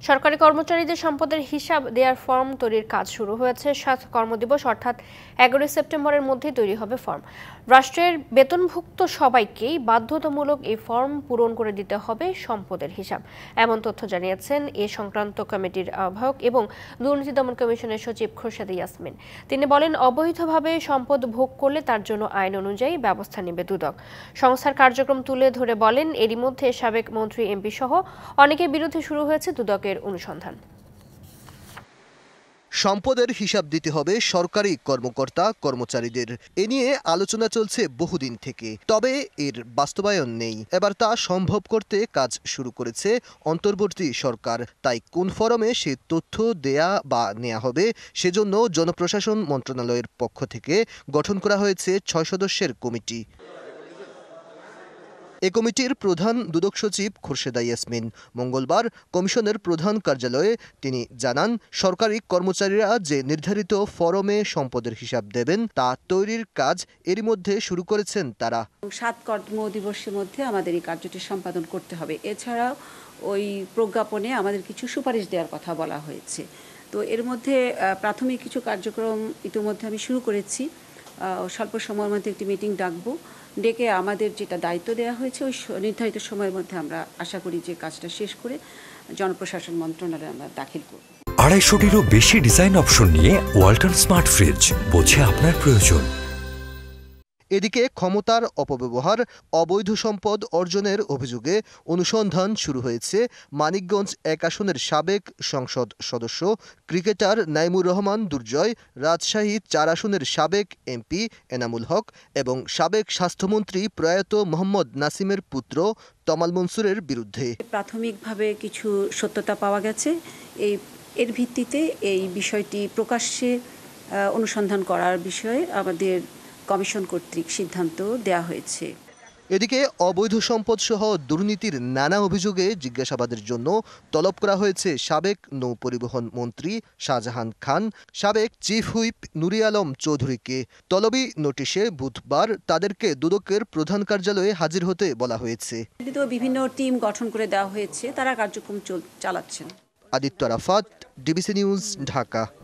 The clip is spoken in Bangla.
সরকারি কর্মচারীদের সম্পদের হিসাব দেওয়ার ফর্ম তৈরির কাজ শুরু হয়েছে। ৭ কর্মদিবস অর্থাৎ ১১ সেপ্টেম্বরের মধ্যে তৈরি হবে ফর্ম। রাষ্ট্রের বেতনভুক্ত সবাইকেই বাধ্যতামূলক এই ফর্ম পূরণ করে দিতে হবে সম্পদের হিসাব, এমন তথ্য জানিয়েছেন এ সংক্রান্ত কমিটির আহ্বায়ক এবং দুর্নীতি দমন কমিশনের সচিব খোরশেদা ইয়াসমিন। তিনি বলেন, অবৈধভাবে সম্পদ ভোগ করলে তার জন্য আইন অনুযায়ী ব্যবস্থা নেবে দুদক। সংস্থার কার্যক্রম তুলে ধরে বলেন, এরই মধ্যে সাবেক মন্ত্রী, এমপি সহ অনেকের বিরুদ্ধে শুরু হয়েছে দুদকের অনুসন্ধান। সম্পদের হিসাব দিতে হবে সরকারি কর্মকর্তা কর্মচারীদের। এ নিয়ে আলোচনা চলছে বহুদিন থেকে, তবে এর বাস্তবায়ন নেই। এবার তা সম্ভব করতে কাজ শুরু করেছে অন্তর্বর্তী সরকার। তাই কোন ফরমে সে তথ্য দেয়া বা নেওয়া হবে সেজন্য জনপ্রশাসন মন্ত্রণালয়ের পক্ষ থেকে গঠন করা হয়েছে ৬ সদস্যের কমিটি। এ কমিটির প্রধান দুদক সচিব খোরশেদা ইয়াসমিন মঙ্গলবার কমিশনের প্রধান কার্যালয়ে তিনি জানান, সরকারি কর্মচারীরা যে নির্ধারিত ফরমে সম্পদের হিসাব দেবেন তা তৈরির কাজ এরই মধ্যে শুরু করেছেন তারা। ৭ কর্মদিবসের মধ্যে আমাদের এই কার্যটি সম্পাদন করতে হবে। এছাড়াও ওই প্রজ্ঞাপনে আমাদের কিছু সুপারিশ দেওয়ার কথা বলা হয়েছে। তো এর মধ্যে প্রাথমিক কিছু কার্যক্রম ইতিমধ্যে আমি শুরু করেছি। স্বল্প সময়ের মধ্যে একটি মিটিং ডাকবো, ডেকে আমাদের যেটা দায়িত্ব দেওয়া হয়েছে ওই নির্ধারিত সময়ের মধ্যে আমরা আশা করি যে কাজটা শেষ করে জনপ্রশাসন মন্ত্রণালয়ে আমরা দাখিল করব। ২৫০টিরও বেশি ডিজাইন অপশন নিয়ে ওয়ালটন স্মার্ট ফ্রিজ, বোঝে আপনার প্রয়োজন। এদিকে ক্ষমতার অপব্যবহার, অবৈধ সম্পদ অর্জনের অভিযোগে অনুসন্ধান শুরু হয়েছে মানিকগঞ্জ ১ আসনের সাবেক সংসদ সদস্য ক্রিকেটার নাইমুর রহমান দুর্জয়, রাজশাহী ৪ আসনের সাবেক এমপি এনামুল হক এবং সাবেক স্বাস্থ্যমন্ত্রী প্রয়াত মোহাম্মদ নাসিমের পুত্র তমাল মনসুরের বিরুদ্ধে। প্রাথমিকভাবে কিছু সত্যতা পাওয়া গেছে। এর ভিত্তিতে এই বিষয়টি প্রকাশ্যে অনুসন্ধান করার বিষয়ে আমাদের কমিশন কর্তৃক সিদ্ধান্ত দেওয়া হয়েছে। এদিকে অবৈধ সম্পদ সহ দুর্নীতির নানা অভিযোগে জিজ্ঞাসাবাদের জন্য তলব করা হয়েছে সাবেক নৌপরিবহন মন্ত্রী শাহজাহান খান, সাবেক চিফ হুইপ নুরি আলম চৌধুরীকে। তলবি নোটিশে বুধবার তাদেরকে দুদকের প্রধান কার্যালয়ে হাজির হতে বলা হয়েছে। বিভিন্ন টিম গঠন করে দেওয়া হয়েছে, তারা কার্যক্রম চালাচ্ছেন। Aditya Rafat, DBC news, Dhaka.